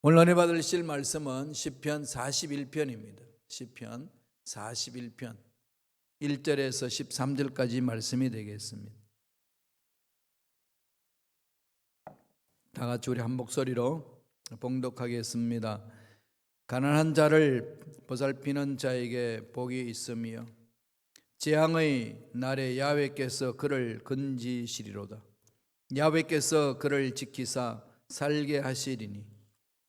오늘 은혜 받으실 말씀은 시편 41편입니다. 시편 41편 1절에서 13절까지 말씀이 되겠습니다. 다 같이 우리 한 목소리로 봉독하겠습니다. 가난한 자를 보살피는 자에게 복이 있으며 재앙의 날에 야훼께서 그를 건지시리로다. 야훼께서 그를 지키사 살게 하시리니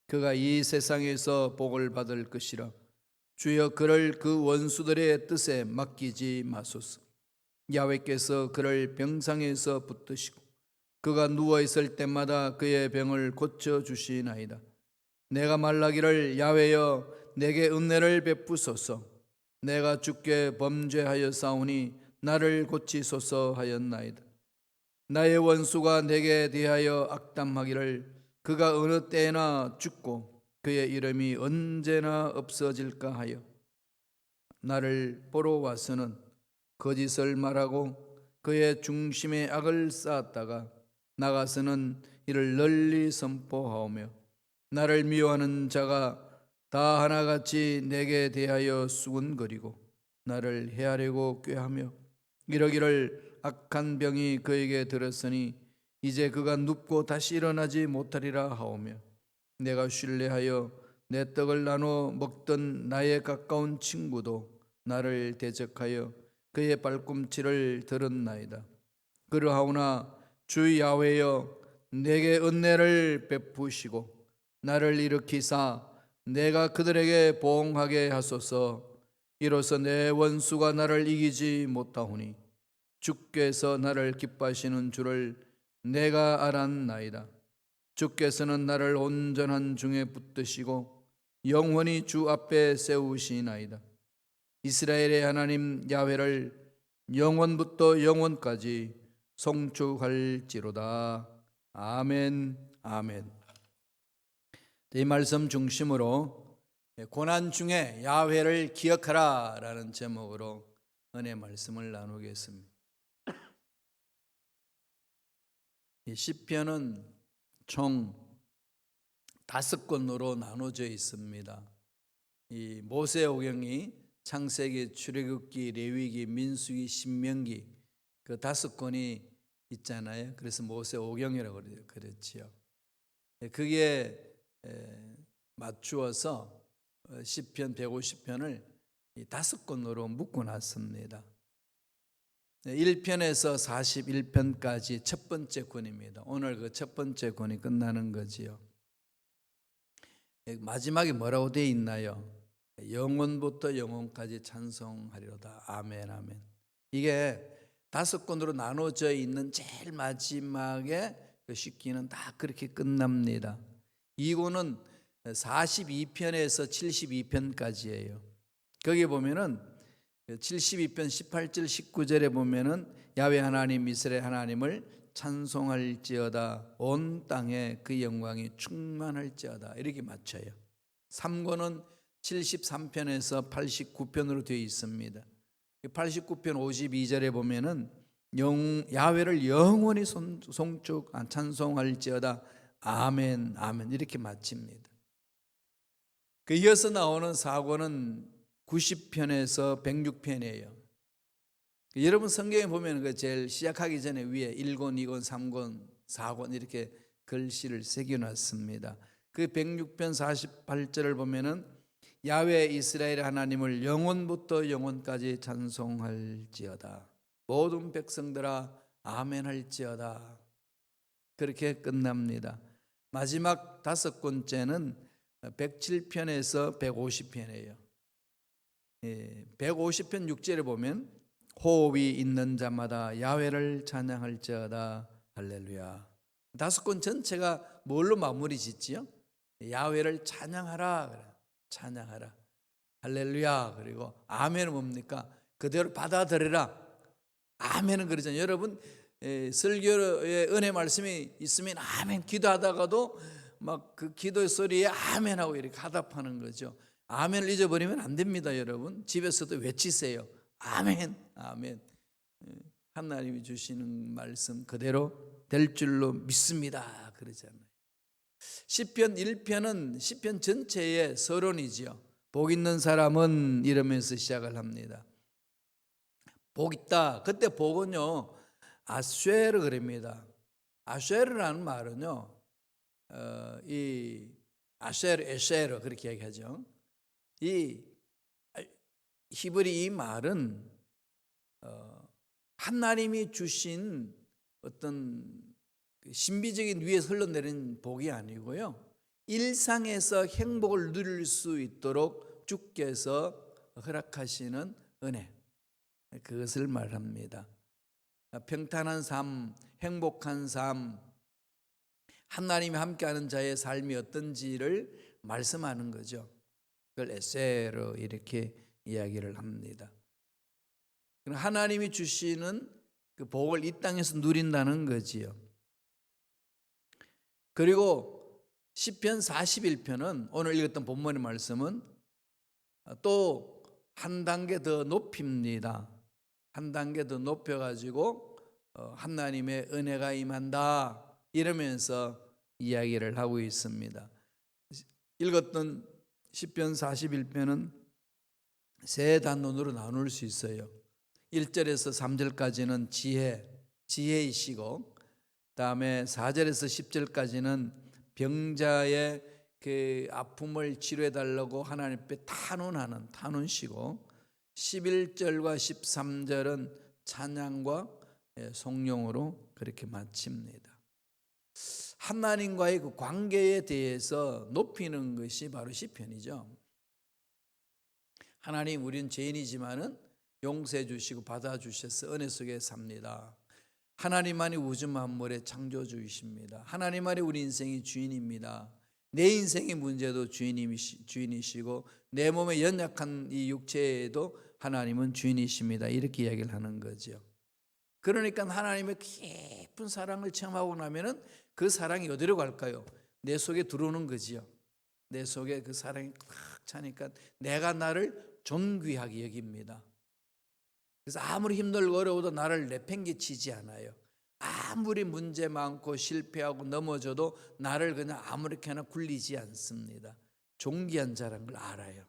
그가 이 세상에서 복을 받을 것이라. 주여 그를 그 원수들의 뜻에 맡기지 마소서. 야훼께서 그를 병상에서 붙드시고 그가 누워있을 때마다 그의 병을 고쳐주시나이다. 내가 말하기를 야훼여 내게 은혜를 베푸소서. 내가 주께 범죄하여 싸우니 나를 고치소서 하였나이다. 나의 원수가 내게 대하여 악담하기를 그가 어느 때나 죽고 그의 이름이 언제나 없어질까 하여 나를 보러 와서는 거짓을 말하고 그의 중심에 악을 쌓았다가 나가서는 이를 널리 선포하오며 나를 미워하는 자가 다 하나같이 내게 대하여 수군거리고 나를 해하려고 꾀하며 이러기를 악한 병이 그에게 들었으니 이제 그가 눕고 다시 일어나지 못하리라 하오며 내가 신뢰하여 내 떡을 나눠 먹던 나의 가까운 친구도 나를 대적하여 그의 발꿈치를 들었나이다. 그러하오나 주 야훼여 내게 은혜를 베푸시고 나를 일으키사 내가 그들에게 보응하게 하소서. 이로써 내 원수가 나를 이기지 못하오니 주께서 나를 기뻐하시는 줄을 내가 알았나이다. 주께서는 나를 온전한 중에 붙드시고 영원히 주 앞에 세우시나이다. 이스라엘의 하나님 야훼를 영원부터 영원까지 송축할지로다. 아멘. 아멘. 이 말씀 중심으로 고난 중에 야훼를 기억하라 라는 제목으로 은혜 말씀을 나누겠습니다. 이 시편은 총 5권으로 나눠져 있습니다. 이 모세오경이 창세기, 출애굽기, 레위기, 민수기, 신명기 그 5권이 있잖아요. 그래서 모세오경이라고 그랬지요. 그게 맞추어서 시편 150편을 5권으로 묶어놨습니다. 1편에서 41편까지 첫 번째 권입니다. 오늘 그 첫 번째 권이 끝나는 거지요. 마지막에 뭐라고 되어 있나요? 영원부터 영원까지 찬송하리로다. 아멘 아멘. 이게 5권으로 나눠져 있는 제일 마지막에 그 식기는 다 그렇게 끝납니다. 이 권은 42편에서 72편까지예요. 거기 보면은 72편 18절 19절에 보면은 야훼 하나님 이스라엘 하나님을 찬송할지어다. 온 땅에 그 영광이 충만할지어다. 이렇게 맞춰요. 3권은 73편에서 89편으로 되어 있습니다. 89편 52절에 보면은 야훼를 영원히 찬송할지어다. 아멘 아멘 이렇게 마칩니다. 그 이어서 나오는 4권은 90편에서 106편이에요. 여러분 성경에 보면 그 제일 시작하기 전에 위에 1권, 2권, 3권, 4권 이렇게 글씨를 새겨놨습니다. 그 106편 48절을 보면은 야훼 이스라엘 하나님을 영원부터 영원까지 찬송할지어다. 모든 백성들아 아멘 할지어다. 그렇게 끝납니다. 마지막 5권째는 107편에서 150편이에요. 150편 6절에 보면 호흡이 있는 자마다 야훼를 찬양할지어다. 할렐루야. 5권 전체가 뭘로 마무리 짓지요? 야훼를 찬양하라. 찬양하라. 할렐루야. 그리고 아멘은 뭡니까? 그대로 받아들여라. 아멘은 그러잖아요. 여러분 설교에 은혜 말씀이 있으면 아멘 기도하다가도 막 그 기도 소리에 아멘하고 이렇게 화답하는 거죠. 아멘을 잊어버리면 안 됩니다. 여러분 집에서도 외치세요. 아멘 아멘. 하나님이 주시는 말씀 그대로 될 줄로 믿습니다 그러잖아요. 시편 1편은 시편 전체의 서론이지요. 복 있는 사람은 이러면서 시작을 합니다. 복 있다. 그때 복은요, 아쉐르 그럽니다. 아쉐르라는 말은요, 이 아쉐르, 에쉐르 그렇게 얘기하죠. 이 히브리 이 말은 하나님이 주신 어떤 신비적인 위에서 흘러내리는 복이 아니고요, 일상에서 행복을 누릴 수 있도록 주께서 허락하시는 은혜, 그것을 말합니다. 평탄한 삶, 행복한 삶, 하나님이 함께하는 자의 삶이 어떤지를 말씀하는 거죠. 그걸 에세로 이렇게 이야기를 합니다. 하나님이 주시는 그 복을 이 땅에서 누린다는 거지요. 그리고 시편 41편은 오늘 읽었던 본문의 말씀은 또 한 단계 더 높입니다. 한 단계 더 높여가지고 하나님의 은혜가 임한다 이러면서 이야기를 하고 있습니다. 읽었던 시편 41편은 세 단원으로 나눌 수 있어요. 1절에서 3절까지는 지혜이시고, 다음에 4절에서 10절까지는 병자의 그 아픔을 치료해 달라고 하나님 앞에 탄원시고, 11절과 13절은 찬양과 송영으로 그렇게 마칩니다. 하나님과의 그 관계에 대해서 높이는 것이 바로 시편이죠. 하나님, 우리는 죄인이지만은 용서해 주시고 받아주셔서 은혜 속에 삽니다. 하나님만이 우주 만물의 창조주이십니다. 하나님만이 우리 인생의 주인입니다. 내 인생의 문제도 주인이시고 내 몸의 연약한 이 육체에도 하나님은 주인이십니다. 이렇게 이야기를 하는 거죠. 그러니까 하나님의 깊은 사랑을 체험하고 나면은 그 사랑이 어디로 갈까요? 내 속에 들어오는 거지요. 내 속에 그 사랑이 꽉 차니까 내가 나를 존귀하게 여깁니다. 그래서 아무리 힘들고 어려워도 나를 내팽개치지 않아요. 아무리 문제 많고 실패하고 넘어져도 나를 그냥 아무렇게나 굴리지 않습니다. 존귀한 자라는 걸 알아요.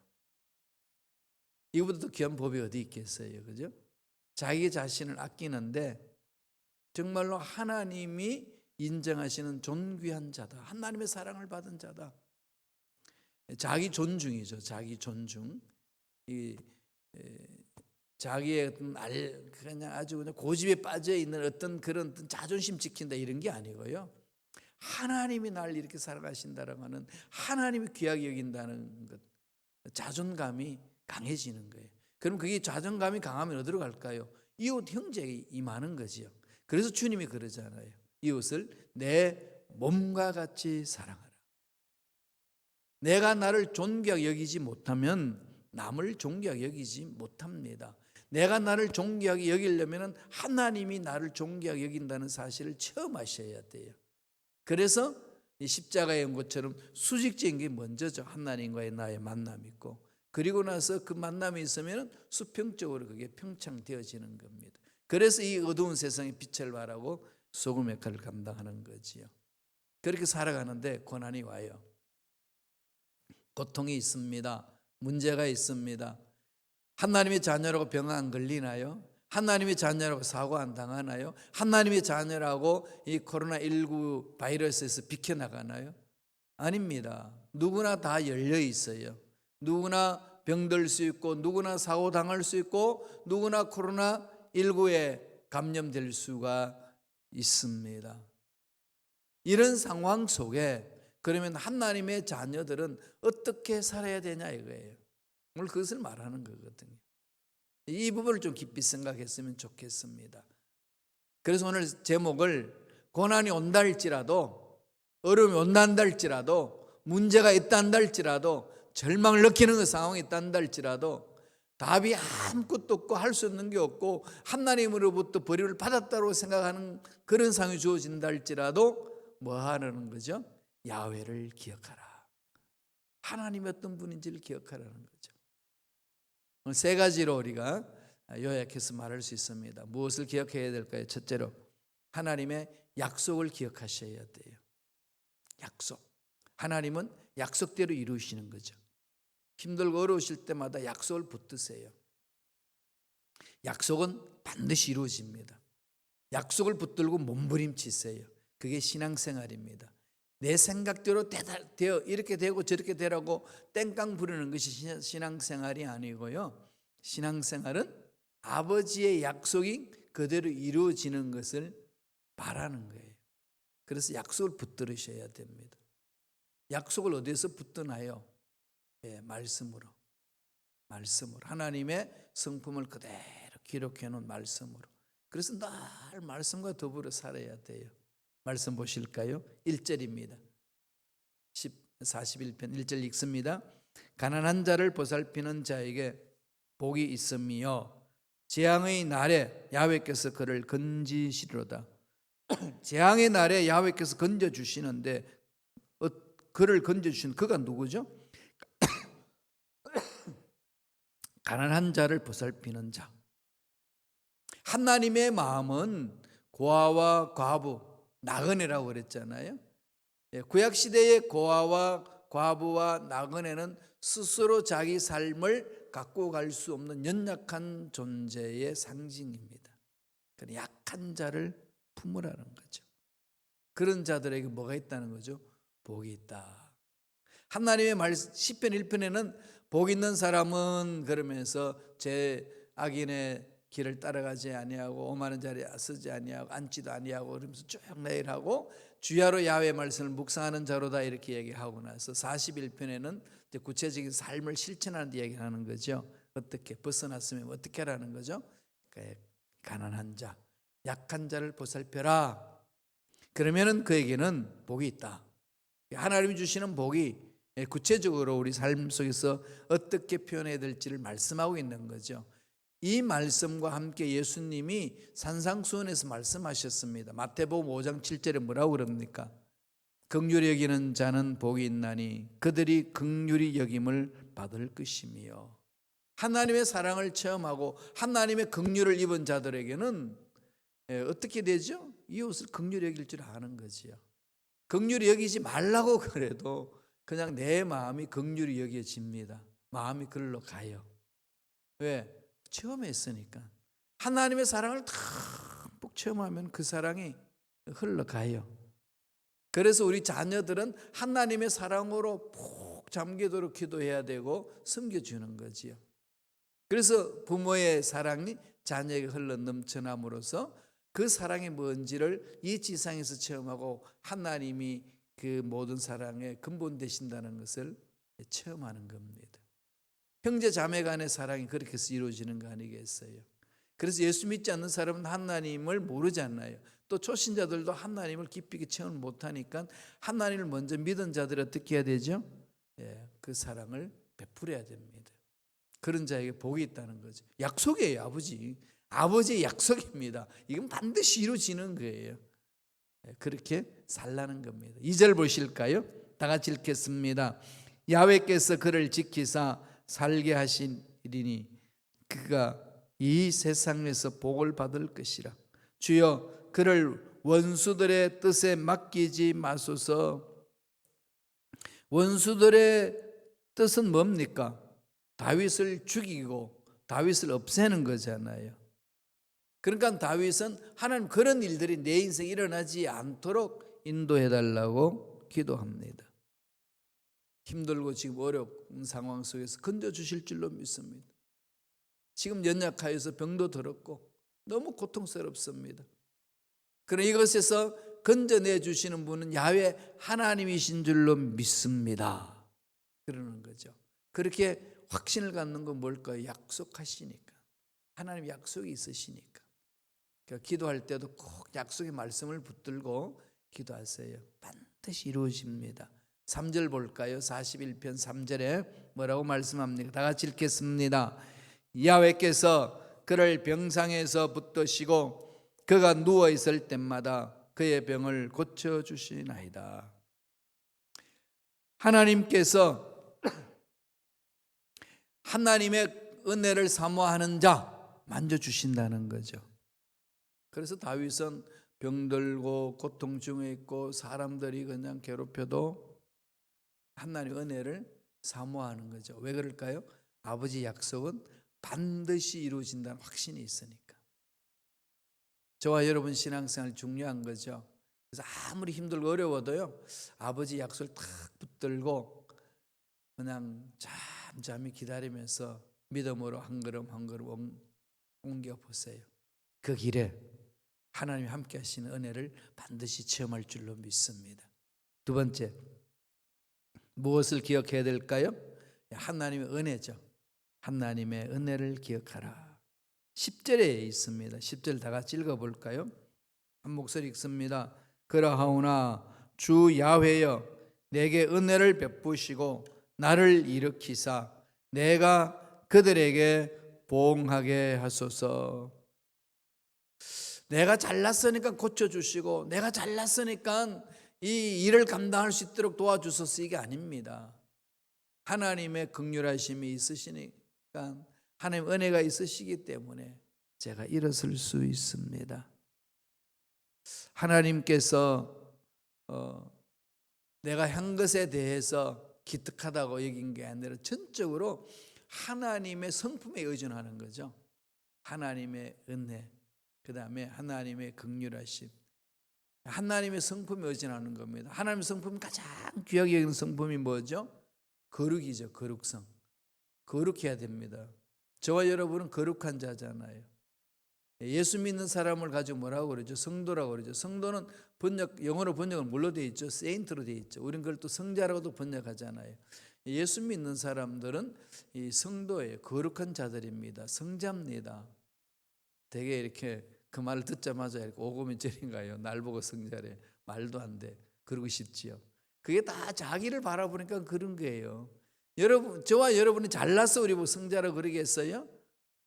이거보다 더 귀한 법이 어디 있겠어요, 그죠? 자기 자신을 아끼는데 정말로 하나님이 인정하시는 존귀한 자다, 하나님의 사랑을 받은 자다. 자기 존중이죠. 자기 존중. 자기의 그냥 아주 그냥 고집에 빠져 있는 어떤 그런 자존심 지킨다 이런 게 아니고요. 하나님이 나를 이렇게 사랑하신다라고 하는, 하나님이 귀하게 여긴다는 것, 자존감이 강해지는 거예요. 그럼 그게 자존감이 강하면 어디로 갈까요? 이웃 형제에 임하는 거지요. 그래서 주님이 그러잖아요. 이웃을 내 몸과 같이 사랑하라. 내가 나를 존귀하게 여기지 못하면 남을 존귀하게 여기지 못합니다. 내가 나를 존귀하게 여기려면 하나님이 나를 존귀하게 여긴다는 사실을 체험하셔야 돼요. 그래서 이 십자가의 연고처럼 수직적인 게 먼저죠. 하나님과의 나의 만남이 있고, 그리고 나서 그 만남이 있으면 수평적으로 그게 평창되어지는 겁니다. 그래서 이 어두운 세상에 빛을 발하고 소금 역할을 감당하는 거지요. 그렇게 살아가는데 고난이 와요. 고통이 있습니다. 문제가 있습니다. 하나님의 자녀라고 병 안 걸리나요? 하나님의 자녀라고 사고 안 당하나요? 하나님의 자녀라고 이 코로나19 바이러스에서 비켜나가나요? 아닙니다. 누구나 다 열려 있어요. 누구나 병들 수 있고, 누구나 사고 당할 수 있고, 누구나 코로나19에 감염될 수가 있습니다. 이런 상황 속에 그러면 하나님의 자녀들은 어떻게 살아야 되냐 이거예요. 오늘 그것을 말하는 거거든요. 이 부분을 좀 깊이 생각했으면 좋겠습니다. 그래서 오늘 제목을 고난이 온다 할지라도, 어려움이 온다 한다 할지라도, 문제가 있다 한다 할지라도, 절망을 느끼는 그 상황이 있다 한다 할지라도, 답이 아무것도 없고 할 수 없는 게 없고 하나님으로부터 버림을 받았다고 생각하는 그런 상황이 주어진다 할지라도 뭐 하라는 거죠? 야훼를 기억하라. 하나님이 어떤 분인지를 기억하라는 거죠. 세 가지로 우리가 요약해서 말할 수 있습니다. 무엇을 기억해야 될까요? 첫째로 하나님의 약속을 기억하셔야 돼요. 약속. 하나님은 약속대로 이루시는 거죠. 힘들고 어려우실 때마다 약속을 붙드세요. 약속은 반드시 이루어집니다. 약속을 붙들고 몸부림치세요. 그게 신앙생활입니다. 내 생각대로 되어 이렇게 되고 저렇게 되라고 땡깡 부리는 것이 신앙생활이 아니고요. 신앙생활은 아버지의 약속이 그대로 이루어지는 것을 바라는 거예요. 그래서 약속을 붙들으셔야 됩니다. 약속을 어디서 붙드나요? 예, 말씀으로. 하나님의 성품을 그대로 기록해 놓은 말씀으로. 그래서 늘 말씀과 더불어 살아야 돼요. 말씀 보실까요? 1절입니다. 41편 1절 읽습니다. 가난한 자를 보살피는 자에게 복이 있으며 재앙의 날에 야훼께서 그를 건지시리로다. 재앙의 날에 야훼께서 건져주시는데 그를 건져주신 그가 누구죠? 가난한 자를 보살피는 자. 하나님의 마음은 고아와 과부, 나그네라고 그랬잖아요. 구약시대의 고아와 과부와 나그네는 스스로 자기 삶을 갖고 갈 수 없는 연약한 존재의 상징입니다. 약한 자를 품으라는 거죠. 그런 자들에게 뭐가 있다는 거죠? 복이 있다. 하나님의 말씀 시편 1편에는 복 있는 사람은 그러면서 제 악인의 길을 따라가지 아니하고 오만한 자리에 서지 아니하고 앉지도 아니하고 그러면서 쭉 매일하고 주야로 야훼 말씀을 묵상하는 자로다 이렇게 얘기하고 나서 41편에는 구체적인 삶을 실천하는 데 얘기하는 거죠. 어떻게 벗어났으면 어떻게 하라는 거죠? 가난한 자, 약한 자를 보살펴라. 그러면은 그에게는 복이 있다. 하나님이 주시는 복이 구체적으로 우리 삶 속에서 어떻게 표현해야 될지를 말씀하고 있는 거죠. 이 말씀과 함께 예수님이 산상수훈에서 말씀하셨습니다. 마태복음 5장 7절에 뭐라고 그럽니까? 긍휼히 여기는 자는 복이 있나니 그들이 긍휼히 여김을 받을 것이며. 하나님의 사랑을 체험하고 하나님의 긍휼을 입은 자들에게는 어떻게 되죠? 이웃을 긍휼히 여길 줄 아는 거지요. 긍휼히 여기지 말라고 그래도 그냥 내 마음이 긍휼히 여겨집니다. 마음이 그리로 가요. 왜? 체험했으니까. 하나님의 사랑을 듬뿍 체험하면 그 사랑이 흘러가요. 그래서 우리 자녀들은 하나님의 사랑으로 푹 잠기도록 기도해야 되고 섬겨주는 거지요. 그래서 부모의 사랑이 자녀에게 흘러 넘쳐남으로써 그 사랑이 뭔지를 이 지상에서 체험하고 하나님이 그 모든 사랑의 근본 되신다는 것을 체험하는 겁니다. 형제 자매 간의 사랑이 그렇게 해서 이루어지는 거 아니겠어요? 그래서 예수 믿지 않는 사람은 하나님을 모르잖아요. 또 초신자들도 하나님을 깊이 있게 체험을 못하니까 하나님을 먼저 믿은 자들이 어떻게 해야 되죠? 그 사랑을 베풀어야 됩니다. 그런 자에게 복이 있다는 거죠. 약속이에요. 아버지의 약속입니다. 이건 반드시 이루어지는 거예요. 그렇게 살라는 겁니다. 2절 보실까요? 다 같이 읽겠습니다. 야훼께서 그를 지키사 살게 하시리니 그가 이 세상에서 복을 받을 것이라. 주여 그를 원수들의 뜻에 맡기지 마소서. 원수들의 뜻은 뭡니까? 다윗을 죽이고 다윗을 없애는 거잖아요. 그러니까 다윗은 하나님 그런 일들이 내 인생에 일어나지 않도록 인도해달라고 기도합니다. 힘들고 지금 어려운 상황 속에서 건져주실 줄로 믿습니다. 지금 연약하여서 병도 들었고 너무 고통스럽습니다. 그러나 이것에서 건져내 주시는 분은 야훼 하나님이신 줄로 믿습니다. 그러는 거죠. 그렇게 확신을 갖는 건 뭘까요? 약속하시니까. 하나님 약속이 있으시니까. 그러니까 기도할 때도 꼭 약속의 말씀을 붙들고 기도하세요. 반드시 이루어집니다. 3절 볼까요? 41편 3절에 뭐라고 말씀합니까? 다 같이 읽겠습니다. 야훼께서 그를 병상에서 붙드시고 그가 누워 있을 때마다 그의 병을 고쳐주시나이다. 하나님께서 하나님의 은혜를 사모하는 자 만져주신다는 거죠. 그래서 다윗은 병들고 고통 중에 있고 사람들이 그냥 괴롭혀도 하나님의 은혜를 사모하는 거죠. 왜 그럴까요? 아버지 약속은 반드시 이루어진다는 확신이 있으니까. 저와 여러분 신앙생활 중요한 거죠. 그래서 아무리 힘들고 어려워도요, 아버지 약속을 탁 붙들고 그냥 잠잠히 기다리면서 믿음으로 한 걸음 한 걸음 옮겨 보세요. 그 길에 하나님이 함께 하시는 은혜를 반드시 체험할 줄로 믿습니다. 두 번째, 무엇을 기억해야 될까요? 하나님의 은혜죠. 하나님의 은혜를 기억하라. 10절에 있습니다. 10절 다 같이 읽어볼까요? 한 목소리 읽습니다. 그러하오나 주 야훼여 내게 은혜를 베푸시고 나를 일으키사 내가 그들에게 보응하게 하소서. 내가 잘났으니까 고쳐주시고 내가 잘났으니까 이 일을 감당할 수 있도록 도와주소서, 이게 아닙니다. 하나님의 긍휼하심이 있으시니까, 하나님 은혜가 있으시기 때문에 제가 일어설 수 있습니다. 하나님께서 내가 한 것에 대해서 기특하다고 여긴 게 아니라 전적으로 하나님의 성품에 의존하는 거죠. 하나님의 은혜, 그 다음에 하나님의 긍휼하심, 하나님의 성품에 의존하는 겁니다. 하나님의 성품 가장 귀하게 여기는 성품이 뭐죠? 거룩이죠. 거룩성. 거룩해야 됩니다. 저와 여러분은 거룩한 자잖아요. 예수 믿는 사람을 가지고 뭐라고 그러죠? 성도라고 그러죠. 성도는 영어로 번역은 뭘로 되어 있죠? 세인트로 되어 있죠. 우리는 그걸 또 성자라고도 번역하잖아요. 예수 믿는 사람들은 이 성도예요. 거룩한 자들입니다. 성자입니다. 되게 이렇게 그 말을 듣자마자 이렇게 오고민절인가요? 날 보고 성자래. 말도 안 돼. 그러고 싶지요. 그게 다 자기를 바라보니까 그런 거예요. 여러분, 저와 여러분이 잘나서 우리 보고 성자라고 그러겠어요?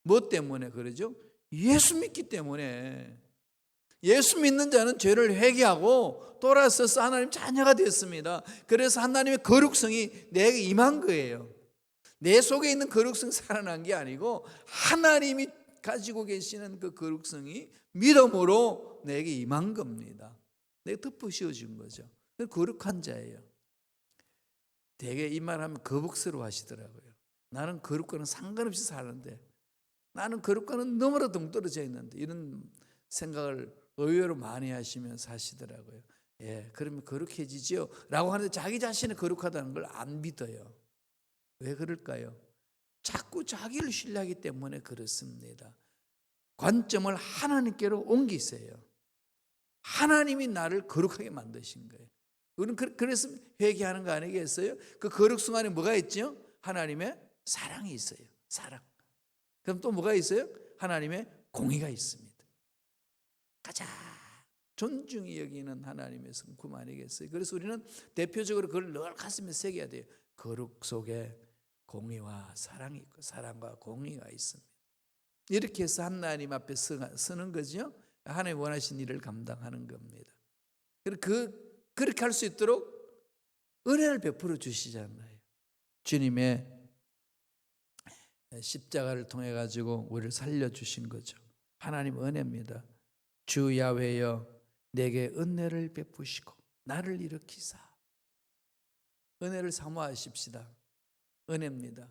뭐 때문에 그러죠? 예수 믿기 때문에. 예수 믿는 자는 죄를 회개하고 돌아서서 하나님 자녀가 됐습니다. 그래서 하나님의 거룩성이 내게 임한 거예요. 내 속에 있는 거룩성이 살아난 게 아니고 하나님이 가지고 계시는 그 거룩성이 믿음으로 내게 임한 겁니다. 내가 덮어씌워 준 거죠. 거룩한 자예요. 되게 이 말하면 거북스러워 하시더라고요. 나는 거룩과는 상관없이 사는데, 나는 거룩과는 너무나 동떨어져 있는데, 이런 생각을 의외로 많이 하시면서 하시더라고요. 예, 그러면 거룩해지지요? 라고 하는데 자기 자신이 거룩하다는 걸 안 믿어요. 왜 그럴까요? 자꾸 자기를 신뢰하기 때문에 그렇습니다. 관점을 하나님께로 옮기세요. 하나님이 나를 거룩하게 만드신 거예요. 우리는 그래서 회개하는 거 아니겠어요? 그 거룩성 안에 뭐가 있죠? 하나님의 사랑이 있어요. 사랑. 그럼 또 뭐가 있어요? 하나님의 공의가 있습니다. 가장 존중이 여기는 하나님의 성품 아니겠어요? 그래서 우리는 대표적으로 그걸 늘 가슴에 새겨야 돼요. 거룩 속에 공의와 사랑이 있고 사랑과 공의가 있습니다. 이렇게 해서 하나님 앞에 서는 거죠. 하나님 원하신 일을 감당하는 겁니다. 그렇게 할 수 있도록 은혜를 베풀어 주시잖아요. 주님의 십자가를 통해 가지고 우리를 살려주신 거죠. 하나님 은혜입니다. 주 야훼여 내게 은혜를 베푸시고 나를 일으키사. 은혜를 사모하십시다. 은혜입니다.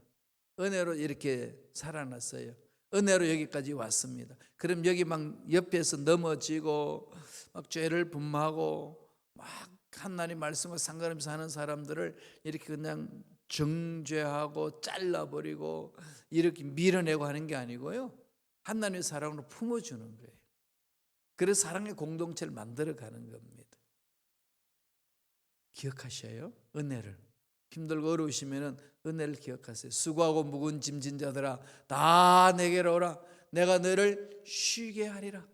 은혜로 이렇게 살아났어요. 은혜로 여기까지 왔습니다. 그럼 여기 막 옆에서 넘어지고 막 죄를 분마하고 막 하나님 말씀과 상관없이 사는 사람들을 이렇게 그냥 정죄하고 잘라버리고 이렇게 밀어내고 하는 게 아니고요, 하나님의 사랑으로 품어주는 거예요. 그래서 사랑의 공동체를 만들어가는 겁니다. 기억하셔요. 은혜를. 힘들고 어려우시면 은혜를 기억하세요. 수고하고 무거운 짐진 자들아 다 내게로 오라. 내가 너를 쉬게 하리라.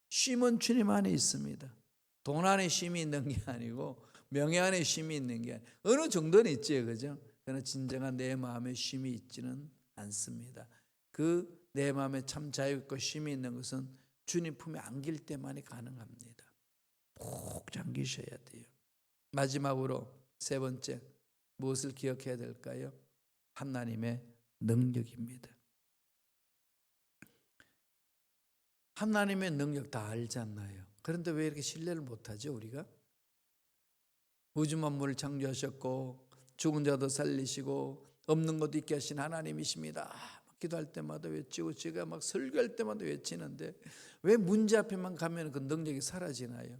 쉼은 주님 안에 있습니다. 돈 안에 쉼이 있는 게 아니고 명예 안에 쉼이 있는 게 아니고, 어느 정도는 있지, 그죠? 그러나 진정한 내 마음에 쉼이 있지는 않습니다. 그 내 마음에 참 자유 있고 쉼이 있는 것은 주님 품에 안길 때만이 가능합니다. 푹 잠기셔야 돼요. 마지막으로 세 번째, 무엇을 기억해야 될까요? 하나님의 능력입니다. 하나님의 능력 다 알잖아요. 그런데 왜 이렇게 신뢰를 못하죠, 우리가? 우주 만물을 창조하셨고 죽은 자도 살리시고 없는 것도 있게 하신 하나님이십니다. 기도할 때마다 외치고 제가 막 설교할 때마다 외치는데 왜 문제 앞에만 가면 그 능력이 사라지나요?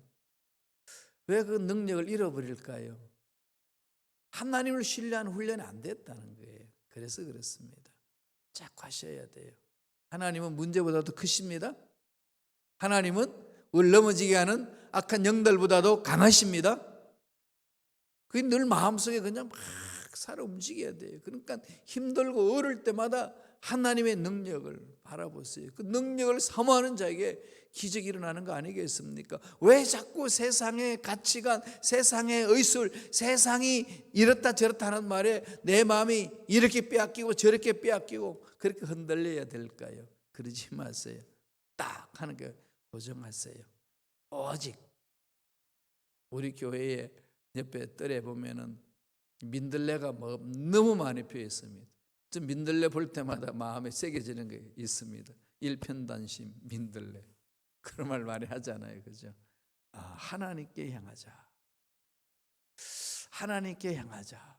왜 그 능력을 잃어버릴까요? 하나님을 신뢰하는 훈련이 안 됐다는 거예요. 그래서 그렇습니다. 자꾸 하셔야 돼요. 하나님은 문제보다도 크십니다. 하나님은 우리를 넘어지게 하는 악한 영들보다도 강하십니다. 그게 늘 마음속에 그냥 막 살아 움직여야 돼요. 그러니까 힘들고 어려울 때마다 하나님의 능력을 바라보세요. 그 능력을 사모하는 자에게 기적이 일어나는 거 아니겠습니까? 왜 자꾸 세상의 가치관, 세상의 의술, 세상이 이렇다 저렇다 하는 말에 내 마음이 이렇게 빼앗기고 저렇게 빼앗기고 그렇게 흔들려야 될까요? 그러지 마세요. 딱 하는 게 고정하세요. 오직 우리 교회에 옆에 뜰에 보면은 민들레가 너무 많이 피어 있습니다. 좀 민들레 볼 때마다 마음에 새겨지는 게 있습니다. 일편단심 민들레 그런 말 많이 하잖아요, 그죠? 하나님께 향하자. 하나님께 향하자.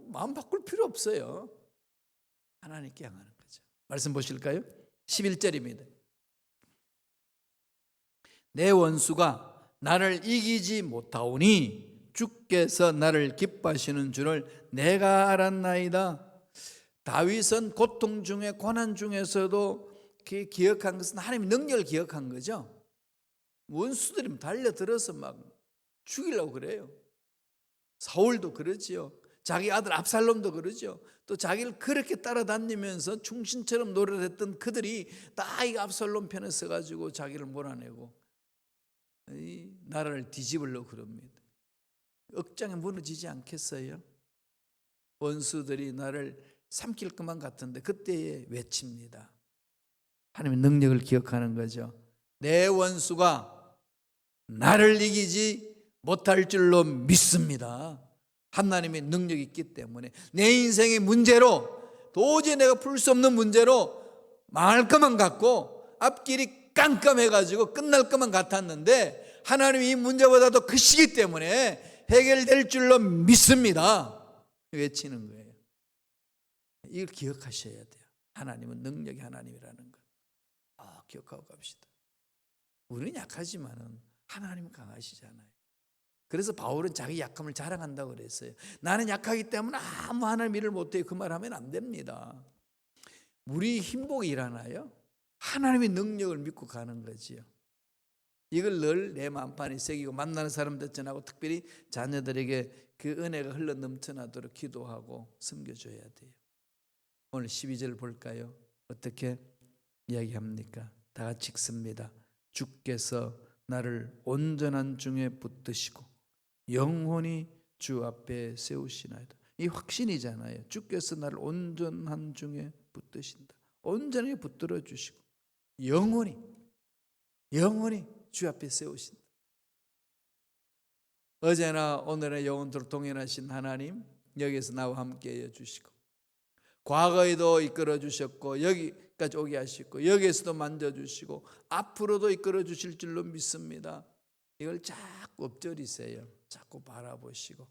마음 바꿀 필요 없어요. 하나님께 향하는 거죠. 말씀 보실까요? 11절입니다. 내 원수가 나를 이기지 못하오니 주께서 나를 기뻐하시는 줄을 내가 알았나이다. 다윗은 고통 중에 고난 중에서도 기억한 것은 하나님의 능력을 기억한 거죠. 원수들이 달려들어서 막 죽이려고 그래요. 사울도 그러지요. 자기 아들 압살롬도 그러죠. 또 자기를 그렇게 따라다니면서 충신처럼 노래를 했던 그들이 다 이 압살롬 편에 서가지고 자기를 몰아내고 이 나라를 뒤집으려고 그럽니다. 억장에 무너지지 않겠어요? 원수들이 나를 삼킬 것만 같은데 그때에 외칩니다. 하나님의 능력을 기억하는 거죠. 내 원수가 나를 이기지 못할 줄로 믿습니다. 하나님의 능력이 있기 때문에 내 인생의 문제로 도저히 내가 풀 수 없는 문제로 망할 것만 같고 앞길이 깜깜해가지고 끝날 것만 같았는데 하나님이 이 문제보다도 크시기 때문에 해결될 줄로 믿습니다. 외치는 거예요. 이걸 기억하셔야 돼요. 하나님은 능력의 하나님이라는 것. 기억하고 갑시다. 우리는 약하지만은 하나님은 강하시잖아요. 그래서 바울은 자기 약함을 자랑한다고 그랬어요. 나는 약하기 때문에 아무 하나님 일을 못해요. 그 말 하면 안 됩니다. 우리 힘복이 일어나요. 하나님의 능력을 믿고 가는 거지요. 이걸 늘 내 마음판에 새기고 만나는 사람들 전하고 특별히 자녀들에게 그 은혜가 흘러 넘쳐나도록 기도하고 섬겨줘야 돼요. 오늘 12절 볼까요? 어떻게 이야기합니까? 다 같이 읽습니다. 주께서 나를 온전한 중에 붙드시고 영원히 주 앞에 세우시나이다. 이 확신이잖아요. 주께서 나를 온전한 중에 붙드신다. 온전히 붙들어 주시고 영원히 주 앞에 세우신다. 어제나 오늘의 영원토록 동행하신 하나님 여기에서 나와 함께 해주시고 과거에도 이끌어 주셨고 여기까지 오게 하시고 여기에서도 만져주시고 앞으로도 이끌어 주실 줄로 믿습니다. 이걸 자꾸 엎드리세요. 자꾸 바라보시고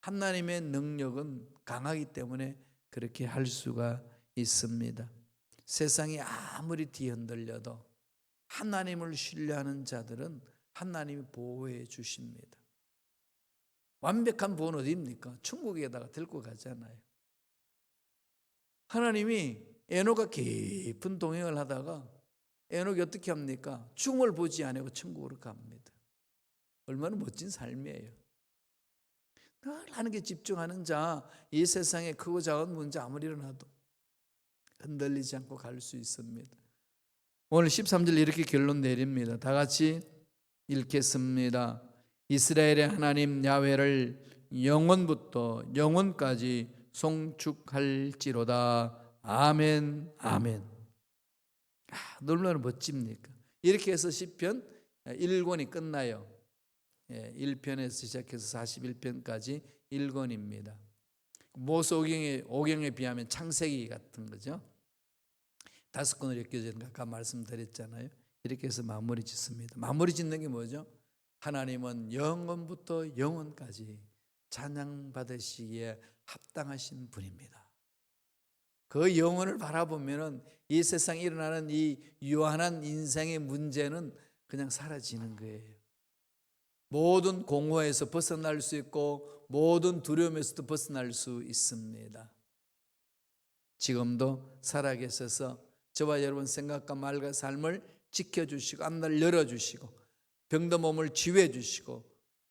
하나님의 능력은 강하기 때문에 그렇게 할 수가 있습니다. 세상이 아무리 뒤흔들려도 하나님을 신뢰하는 자들은 하나님이 보호해 주십니다. 완벽한 보호는 어디입니까? 천국에다가 들고 가잖아요. 하나님이 에녹과 깊은 동행을 하다가 에녹이 어떻게 합니까? 죽음을 보지 않고 천국으로 갑니다. 얼마나 멋진 삶이에요. 늘 하나님께 집중하는 자, 이 세상에 크고 작은 문제 아무리 일어나도 흔들리지 않고 갈 수 있습니다. 오늘 13절 이렇게 결론 내립니다. 다 같이 읽겠습니다. 이스라엘의 하나님 야훼를 영원부터 영원까지 송축할지로다. 아멘 아멘. 얼마나 멋집니까? 이렇게 해서 시편 1권이 끝나요. 1편에서 시작해서 41편까지 1권입니다. 모세오경에 비하면 창세기 같은 거죠. 5권으로 엮여지는 아까 말씀드렸잖아요. 이렇게 해서 마무리 짓습니다. 마무리 짓는 게 뭐죠? 하나님은 영원부터 영원까지 찬양받으시기에 합당하신 분입니다. 그 영혼을 바라보면은 이 세상에 일어나는 이 유한한 인생의 문제는 그냥 사라지는 거예요. 모든 공허에서 벗어날 수 있고 모든 두려움에서도 벗어날 수 있습니다. 지금도 살아계셔서 저와 여러분 생각과 말과 삶을 지켜주시고 앞날 열어주시고 병든 몸을 치유해주시고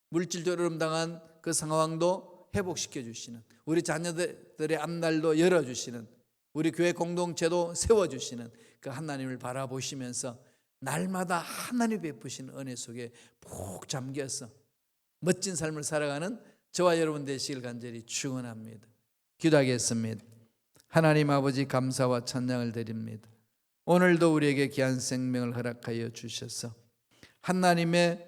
물질적으로 어려움당한 그 상황도 회복시켜주시는, 우리 자녀들의 앞날도 열어주시는, 우리 교회 공동체도 세워주시는 그 하나님을 바라보시면서 날마다 하나님 베푸시는 은혜 속에 푹 잠겨서 멋진 삶을 살아가는 저와 여러분 되시길 간절히 축원합니다. 기도하겠습니다. 하나님 아버지, 감사와 찬양을 드립니다. 오늘도 우리에게 귀한 생명을 허락하여 주셔서 하나님의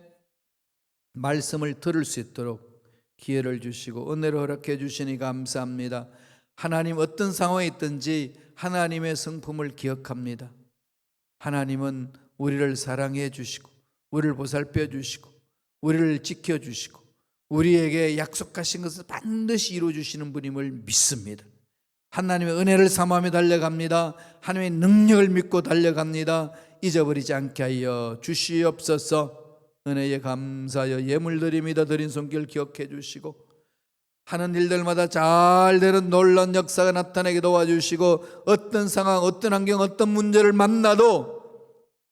말씀을 들을 수 있도록 기회를 주시고 은혜를 허락해 주시니 감사합니다. 하나님 어떤 상황에 있든지 하나님의 성품을 기억합니다. 하나님은 우리를 사랑해 주시고 우리를 보살펴 주시고 우리를 지켜 주시고 우리에게 약속하신 것을 반드시 이루어 주시는 분임을 믿습니다. 하나님의 은혜를 사모하며 달려갑니다. 하나님의 능력을 믿고 달려갑니다. 잊어버리지 않게 하여 주시옵소서. 은혜에 감사하여 예물드립니다. 드린 손길 기억해 주시고 하는 일들마다 잘 되는 놀라운 역사가 나타나게 도와주시고 어떤 상황, 어떤 환경, 어떤 문제를 만나도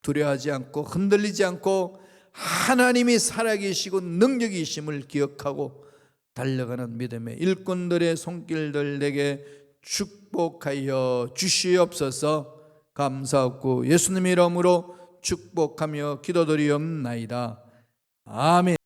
두려워하지 않고 흔들리지 않고 하나님이 살아계시고 능력이심을 기억하고 달려가는 믿음의 일꾼들의 손길들 내게 축복하여 주시옵소서. 감사하고 예수님의 이름으로 축복하며 기도드리옵나이다. 아멘.